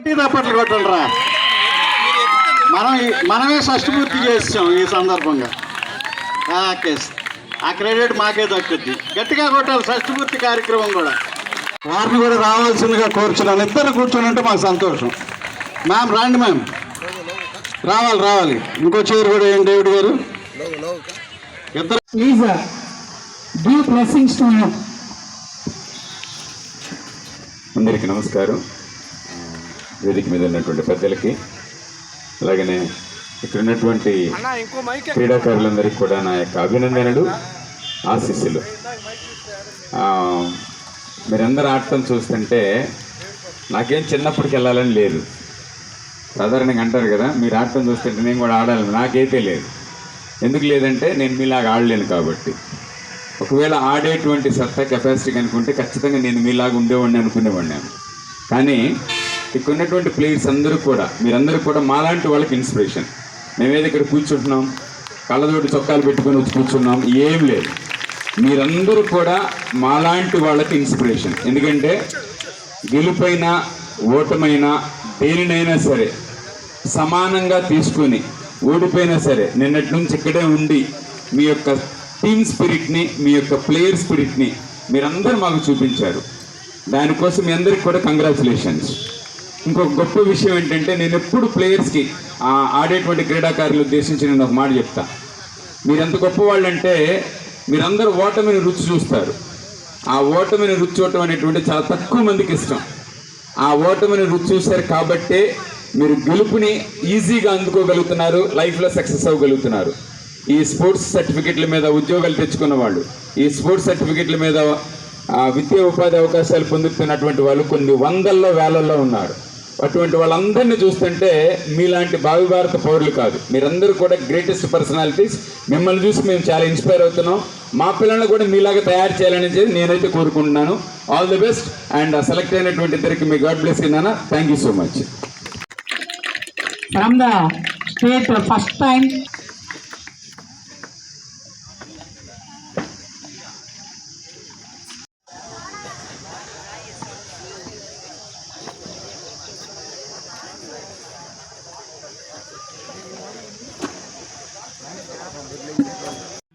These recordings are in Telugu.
గట్టి తప్పట్లు కొట్టండిరా. మనమే షష్టిపూర్తి చేస్తాం ఈ సందర్భంగా. ఆ క్రెడిట్ మాకే దక్కుద్ది. గట్టిగా కొట్టాలి షష్టిపూర్తి కార్యక్రమం కూడా. వారిని కూడా రావాల్సిందిగా కోరుచున్నాను. ఇద్దరు కూర్చొని మాకు సంతోషం. మ్యామ్ రండి మ్యామ్, రావాలి. ఇంకో చైర్ కూడా ఏంటి డేవిడ్ గారు ఇద్దరు. Please give blessings to you. అందరికీ నమస్కారం. వేదిక మీద ఉన్నటువంటి పెద్దలకి, అలాగనే ఇక్కడ ఉన్నటువంటి క్రీడాకారులందరికీ కూడా నా యొక్క అభినందనలు, ఆశీస్సులు. మీరందరూ ఆడటం చూస్తుంటే నాకేం చిన్నప్పటికి వెళ్ళాలని లేదు. సాధారణంగా అంటారు కదా, మీరు ఆడటం చూస్తుంటే నేను కూడా ఆడాలని. నాకైతే లేదు. ఎందుకు లేదంటే నేను మీలాగా ఆడలేను కాబట్టి. ఒకవేళ ఆడేటువంటి సత్తా కెపాసిటీ అనుకుంటే ఖచ్చితంగా నేను మీలాగా ఉండేవాడిని అనుకునేవాడిని. కానీ ఇక్కడ ఉన్నటువంటి ప్లేయర్స్ అందరూ కూడా, మీరందరూ కూడా మాలాంటి వాళ్ళకి ఇన్స్పిరేషన్. మేమేది ఇక్కడ కూర్చుంటున్నాం, కళ్ళతోటి చొక్కాలు పెట్టుకొని వచ్చి కూర్చున్నాం, ఏం లేదు. మీరందరూ కూడా మాలాంటి వాళ్ళకి ఇన్స్పిరేషన్. ఎందుకంటే గెలుపైనా ఓటమైనా దేనినైనా సరే సమానంగా తీసుకొని, ఓడిపోయినా సరే నిన్నటి నుంచి ఇక్కడే ఉండి మీ యొక్క టీమ్ స్పిరిట్ని, మీ యొక్క ప్లేయర్ స్పిరిట్ని మీరందరూ మాకు చూపించారు. దానికోసం మీ అందరికి కూడా కంగ్రాచులేషన్స్. ఇంకొక గొప్ప విషయం ఏంటంటే, నేను ఎప్పుడు ప్లేయర్స్కి, ఆడేటువంటి క్రీడాకారులు ఉద్దేశించి నేను ఒక మాట చెప్తా. మీరు ఎంత గొప్పవాళ్ళు అంటే, మీరందరూ ఓటమిని రుచి చూస్తారు. ఆ ఓటమిని రుచి చూడటం అనేటువంటి చాలా తక్కువ మందికి ఇష్టం. ఆ ఓటమిని రుచి చూశారు కాబట్టే మీరు గెలుపుని ఈజీగా అందుకోగలుగుతున్నారు, లైఫ్లో సక్సెస్ అవ్వగలుగుతున్నారు. ఈ స్పోర్ట్స్ సర్టిఫికెట్ల మీద ఉద్యోగాలు తెచ్చుకున్న వాళ్ళు, ఈ స్పోర్ట్స్ సర్టిఫికెట్ల మీద విద్యా ఉపాధి అవకాశాలు పొందుతున్నటువంటి వాళ్ళు కొన్ని వందల్లో వేలల్లో ఉన్నారు. అటువంటి వాళ్ళందరినీ చూస్తుంటే మీలాంటి భావి భారత పౌరులు కాదు, మీరందరూ కూడా గ్రేటెస్ట్ పర్సనాలిటీస్. మిమ్మల్ని చూసి మేము చాలా ఇన్స్పైర్ అవుతున్నాం. మా పిల్లల్ని కూడా మీలాగా తయారు చేయాలని నేనైతే కోరుకుంటున్నాను. All the best. And select అయినటువంటి ఇద్దరికి మీ గాడ్ బ్లెస్ నాన్న. Thank you so much. From the state first time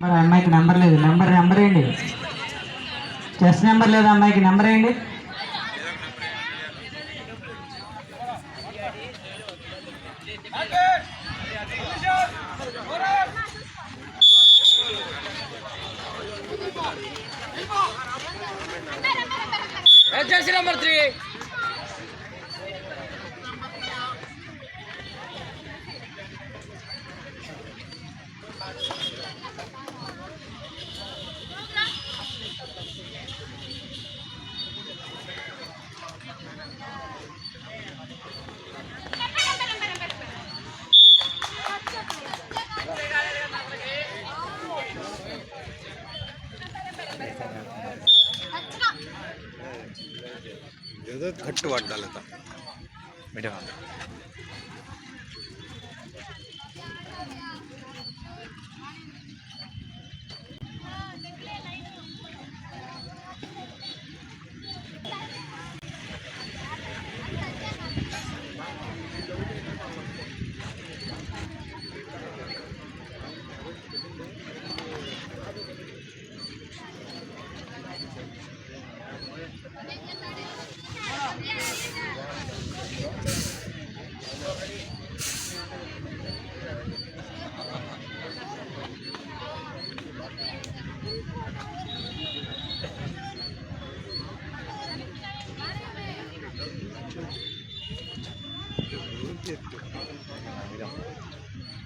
మరి అమ్మాయికి నెంబర్ లేదు. నెంబర్ వేయండి. చెస్ నెంబర్ లేదు అమ్మాయికి, నెంబర్ వేయండి. Jersey number 3. ఏదో కట్టు పట్టాలి మేడం.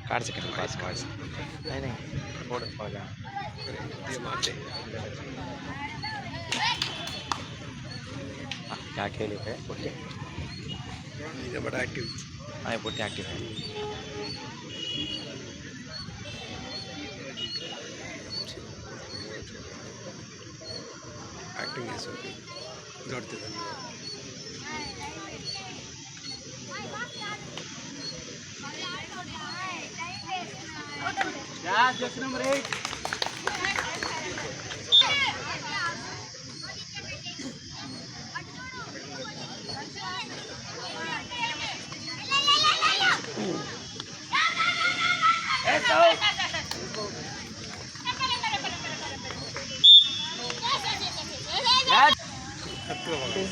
कार्ड सेकंड पास नहीं फोड़ पागा क्या खेले पे पुट्टी ये बड़ा एक्टिव हाँ पुट्टी एक्टिव है एक्टिंग है सब दौड़ते थे जस्ट नंबर 8.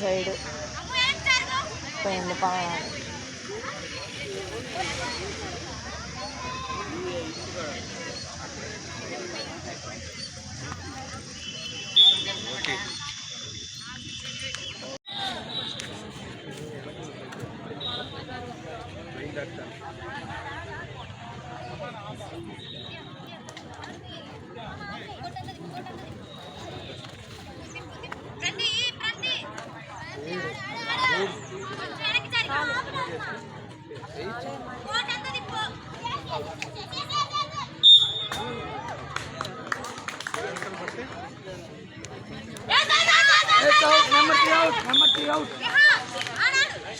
సైడ్ పోయింది పావాలి. Number 3 out. Number 7.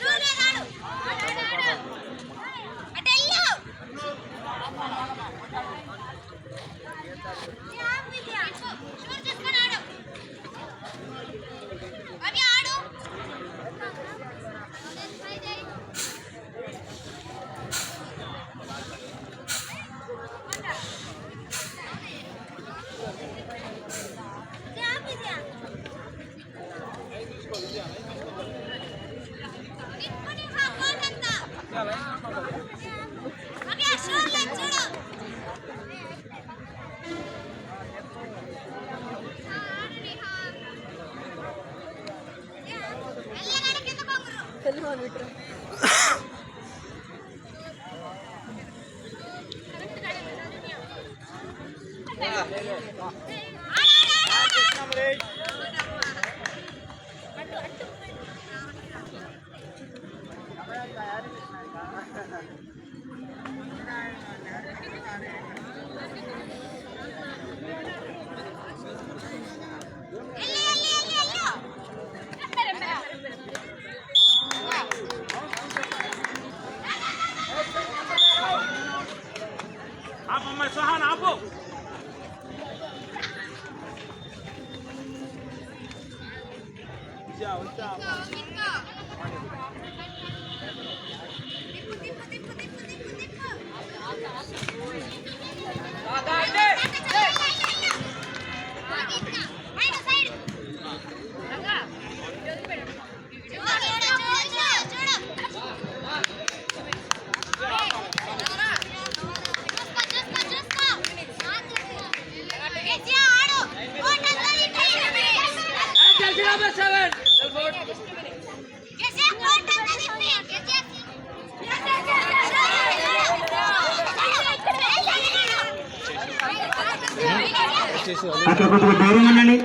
అక్కడ కొద్దిగా దూరంగా ఉండండి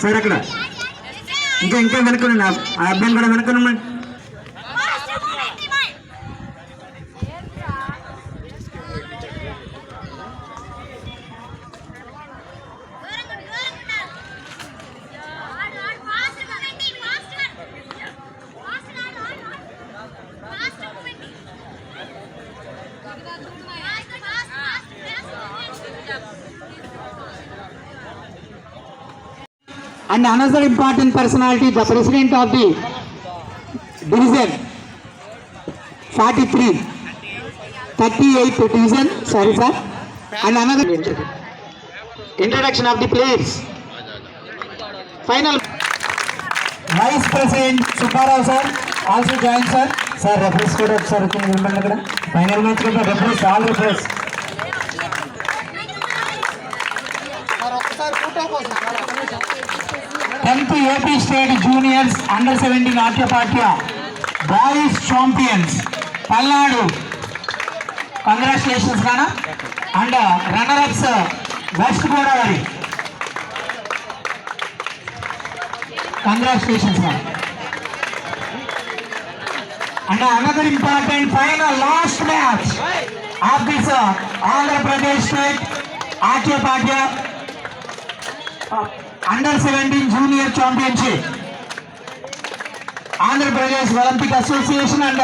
సార్. అక్కడ ఇంకా వెనుకనండి. ఆ అబ్బాయిని కూడా వెనుకనండి. And another important personality, the president of the division 43, 38th division, sorry sir. And another introduction of the players. Final Vice President Subbarao sir also joined sir. Sir, referees కూడా ఒకసారి నిలబడండి అక్కడ. ఫైనల్ మ్యాచ్ లో referees all referees. Tenth AP State Juniors Under 17 Atyapatya Boys Champions Palnadu. Congratulations Nana. And runner-ups West Godavari. Congratulations Nana. And another important final last match of this Andhra Pradesh State Atyapatya Under 17 Junior Championship. Andhra Pradesh Olympic Association and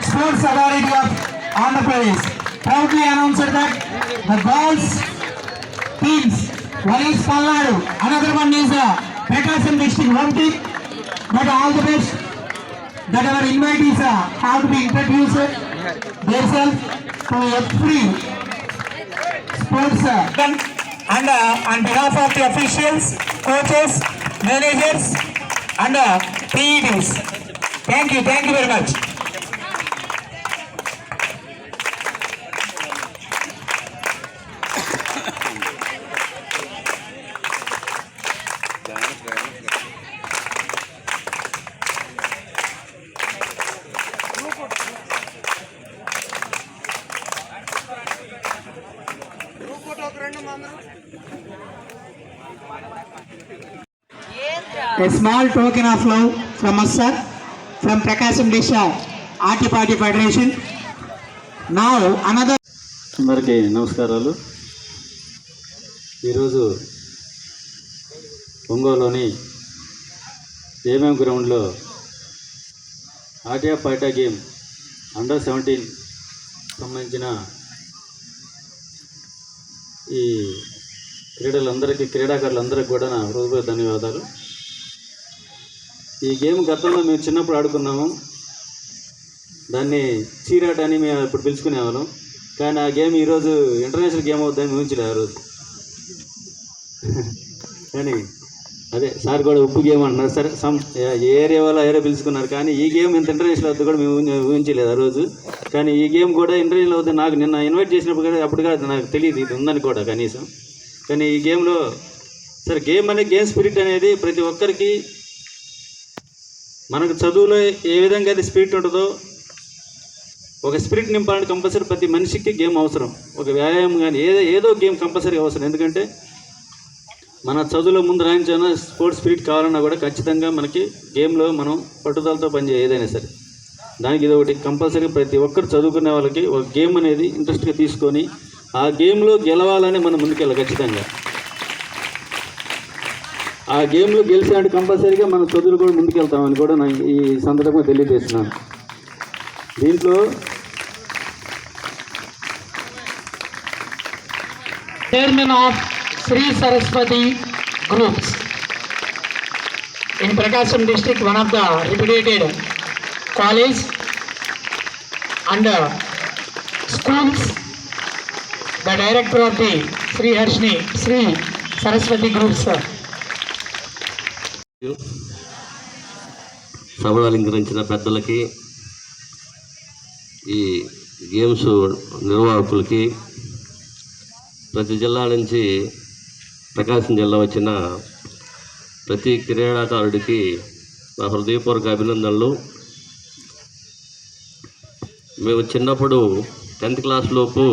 Sports Authority of Andhra Pradesh proudly announced that the girls teams, one is Palnadu, another one is Prakasam district home team. But all the best. That our invitees have to be introduced themselves to every sports and on behalf of the officials, coaches, managers and PEDs. Thank you very much. A small token of love from us, sir, from Prakasam District Aati Party Federation. Now another. అందరికీ నమస్కారాలు. ఈరోజు ఒంగోలులోని ఏఎంఎం గ్రౌండ్లో ఆటియా పాటా గేమ్ అండర్ 17 సంబంధించిన ఈ క్రీడాకారులందరికీ కూడా నా హృదయపూర్వక ధన్యవాదాలు. ఈ గేమ్ గతంలో మేము చిన్నప్పుడు ఆడుకున్నాము. దాన్ని చీరాట అని మేము ఇప్పుడు పిలుచుకునేవాళ్ళం. కానీ ఆ గేమ్ ఈరోజు ఇంటర్నేషనల్ గేమ్ అవుతుందని ఊహించలేదు ఆ రోజు. కానీ అదే సార్ కూడా ఉప్పు గేమ్ అంటున్నారు. సరే ఏ ఏరియా వాళ్ళు ఏరియా పిలుచుకున్నారు. కానీ ఈ గేమ్ ఇంత ఇంటర్నేషనల్ అవుతుంది కూడా మేము ఊహించలేదు ఆ రోజు. కానీ ఈ గేమ్ కూడా ఇంటర్నేషనల్ అవుతుంది నాకు నిన్న ఇన్వైట్ చేసినప్పుడు కూడా అప్పుడుగా నాకు తెలియదు ఇది ఉందని కూడా కనీసం. కానీ ఈ గేమ్లో సరే గేమ్ స్పిరిట్ అనేది ప్రతి ఒక్కరికి మనకు చదువులో ఏ విధంగా అయితే స్పిరిట్ ఉంటుందో ఒక స్పిరిట్ నింపాలంటే కంపల్సరీ ప్రతి మనిషికి గేమ్ అవసరం. ఒక వ్యాయామం కానీ ఏదో గేమ్ కంపల్సరీ అవసరం. ఎందుకంటే మన చదువులో ముందు రాయించాలన్నా స్పోర్ట్స్ స్పిరిట్ కావాలన్నా కూడా ఖచ్చితంగా మనకి గేమ్లో మనం పట్టుదలతో పనిచేయ ఏదైనా సరే దానికి ఇది ఒకటి కంపల్సరీ. ప్రతి ఒక్కరు చదువుకునే వాళ్ళకి ఒక గేమ్ అనేది ఇంట్రెస్ట్గా తీసుకొని ఆ గేమ్లో గెలవాలని మనం ముందుకెళ్ళాలి ఖచ్చితంగా. ఆ గేమ్లో గెలిచినట్టు కంపల్సరీగా మన చదువులు కూడా ముందుకెళ్తామని కూడా నేను ఈ సందర్భంగా తెలియజేస్తున్నాను. దీంట్లో Chairman of Sri Saraswati Groups in Prakasam district, one of the reputed college and schools, the director of the Sri Saraswati Groups, sir. సభను అలంకరించిన పెద్దలకి, ఈ గేమ్స్ నిర్వాహకులకి, ప్రతి జిల్లా నుంచి ప్రకాశం జిల్లా వచ్చిన ప్రతి క్రీడాకారుడికి నా హృదయపూర్వక అభినందనలు. మేము చిన్నప్పుడు 10th క్లాస్ లోపు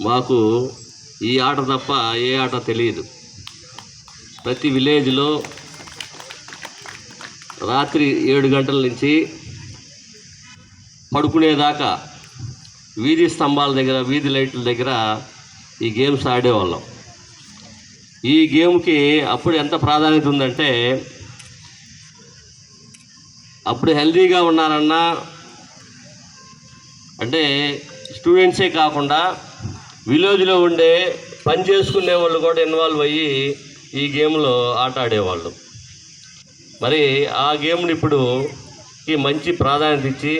మాకు ఈ ఆట తప్ప ఏ ఆట తెలియదు. ప్రతి విలేజ్లో రాత్రి 7 గంటల నుంచి పడుకునేదాకా వీధి స్తంభాల దగ్గర, వీధి లైట్ల దగ్గర ఈ గేమ్స్ ఆడేవాళ్ళం. ఈ గేమ్కి అప్పుడు ఎంత ప్రాధాన్యత ఉందంటే, అప్పుడు హెల్తీగా ఉన్నారన్నా అంటే స్టూడెంట్సే కాకుండా విలేజ్లో ఉండే పని చేసుకునే వాళ్ళు కూడా ఇన్వాల్వ్ అయ్యి ఈ గేమ్లో ఆట ఆడేవాళ్ళు. మరి ఆ గేమ్ని ఇప్పుడు మంచి ప్రాధాన్యత ఇచ్చి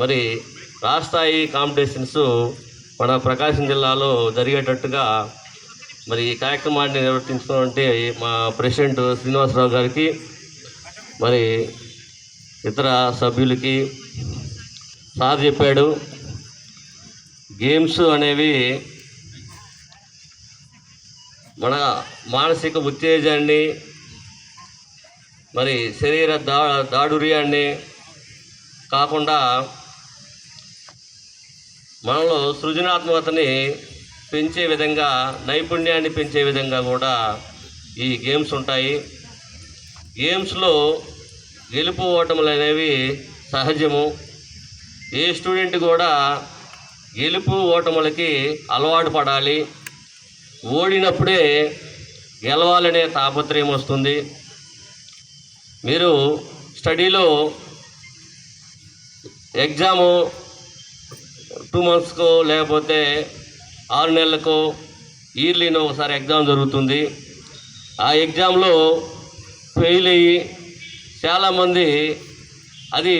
మరి రాష్ట్రస్థాయి కాంపిటీషన్స్ మన ప్రకాశం జిల్లాలో జరిగేటట్టుగా మరి ఈ కార్యక్రమాన్ని నిర్వర్తించుకున్నటువంటి మా ప్రెసిడెంట్ శ్రీనివాసరావు గారికి, మరి ఇతర సభ్యులకి, సార్ చెప్పాడు గేమ్స్ అనేవి మన మానసిక ఉత్తేజాన్ని, మరి శరీర దాడుర్యాన్ని కాకుండా మనలో సృజనాత్మకతని పెంచే విధంగా, నైపుణ్యాన్ని పెంచే విధంగా కూడా ఈ గేమ్స్ ఉంటాయి. గేమ్స్లో గెలుపు ఓటములు అనేవి సహజము. ఏ స్టూడెంట్ కూడా గెలుపు ఓటములకి అలవాటు పడాలి. ఓడినప్పుడే గెలవాలనే తాపత్రయం వస్తుంది. మీరు స్టడీలో ఎగ్జాము 2 monthsకో లేకపోతే 6 నెలలకో ఇయర్లీనో ఒకసారి ఎగ్జామ్ జరుగుతుంది. ఆ ఎగ్జామ్లో ఫెయిల్ అయ్యి చాలామంది అది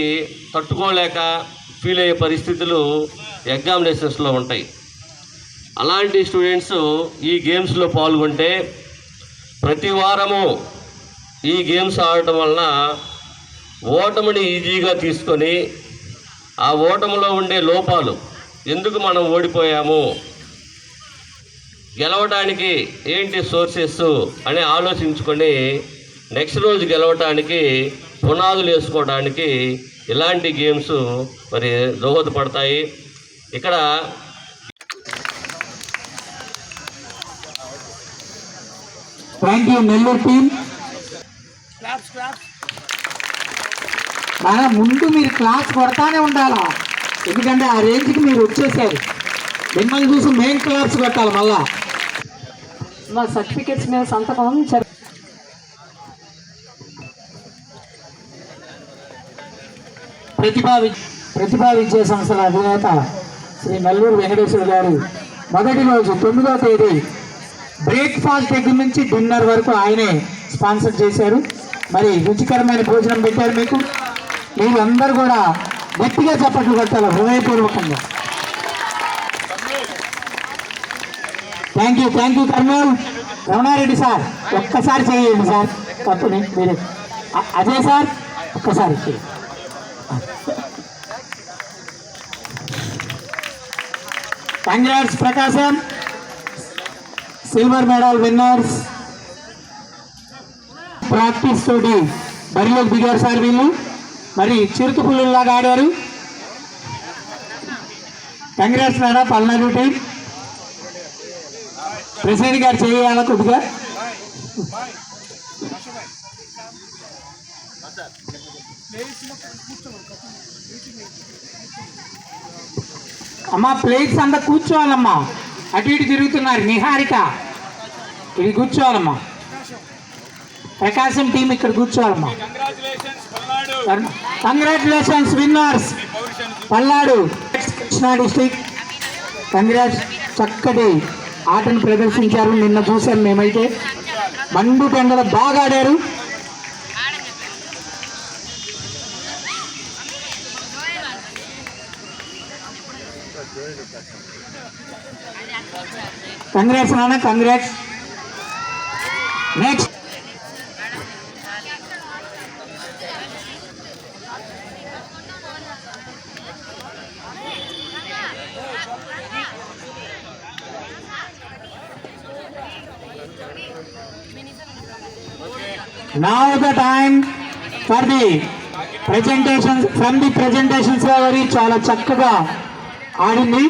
తట్టుకోలేక ఫీల్ అయ్యే పరిస్థితులు ఎగ్జామినేషన్స్లో ఉంటాయి. అలాంటి స్టూడెంట్స్ ఈ గేమ్స్లో పాల్గొంటే ప్రతి వారము ఈ గేమ్స్ ఆడటం వలన ఓటమిని ఈజీగా తీసుకొని ఆ ఓటమిలో ఉండే లోపాలు, ఎందుకు మనం ఓడిపోయాము, గెలవడానికి ఏంటి సోర్సెస్ అని ఆలోచించుకొని నెక్స్ట్ రోజు గెలవటానికి పునాదులు వేసుకోవడానికి ఇలాంటి గేమ్స్ మరి దోహదపడతాయి. ఇక్కడ థ్యాంక్ యూ నెల్లూరు టీం. మన ముందు మీరు క్లాస్ కొడతానే ఉండాలా, ఎందుకంటే ఆ రేంజ్కి మీరు వచ్చేసారు. మిమ్మల్ని చూసి మెయిన్ క్లాస్ కొట్టాలి. మళ్ళా మా సర్టిఫికేట్స్ మీద సంతకం ప్రతిభా విద్యా సంస్థల అధినేత శ్రీ నల్లూరు వెంకటేశ్వర గారు మొదటి రోజు 9వ తేదీ బ్రేక్ఫాస్ట్ దగ్గర నుంచి డిన్నర్ వరకు ఆయనే స్పాన్సర్ చేశారు. మరి రుచికరమైన భోజనం పెట్టారు మీకు. మీరు అందరూ కూడా గట్టిగా చప్పట్లు కొట్టాలి హృదయపూర్వకంగా. Thank you Kurnool Ramana Reddy sir, ఒక్కసారి చేయండి సార్ తప్పుని మీరు. అజయ్ సార్ ఒక్కసారి చేయండి. Congrats Prakasam, silver medal winners. Practice తోటి బరిలోకి దిగారు సార్ వీళ్ళు. మరి చిరుత పుల్లులాగా ఆడారు. Congrats madam Palnadu team. President గారు చేయాల కొద్దిగా. అమ్మా ప్లేట్స్ అంతా కూర్చోవాలమ్మా, అటు ఇటు తిరుగుతున్నారు. నిహారిక ఇది కూర్చోవాలమ్మా. ప్రకాశం టీం ఇక్కడ కూర్చోవాలమ్మా. Congratulations winners Palnadu Krishna district. Congrats, చక్కటి ఆటను ప్రదర్శించారు. నిన్న చూశాం మేమైతే, మండు టెండలు బాగా ఆడారు. కంగ్రాట్స్ నాన్న, congrats. Next now the time for the presentations. From the presentations గారి చాలా చక్కగా ఆడింది.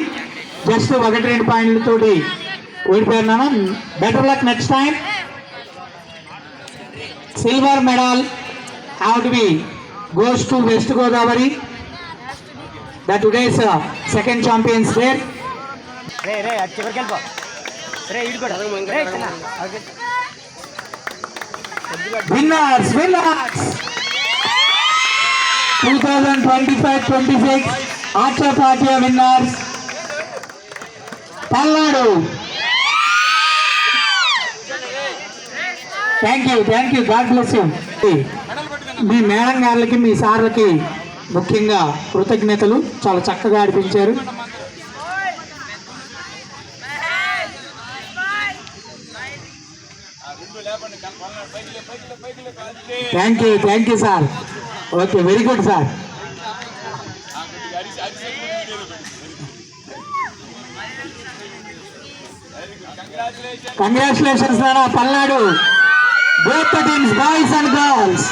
జస్ట్ 1-2 పాయింట్లతోటి ఓడిపోయారు నాన్న. Better luck next time. Silver medal have to be goes to west Godavari, the today's second champions there. Winners 2025-26 Archapatia winners Palladu. Thank you, God bless you. మీ మేడం గారికి, మీ సార్లకి ముఖ్యంగా కృతజ్ఞతలు. చాలా చక్కగా ఆడిపించారు. Thank you sir. Okay, very good sir. Congratulations నాన్న Palnadu, both the teams, boys and girls.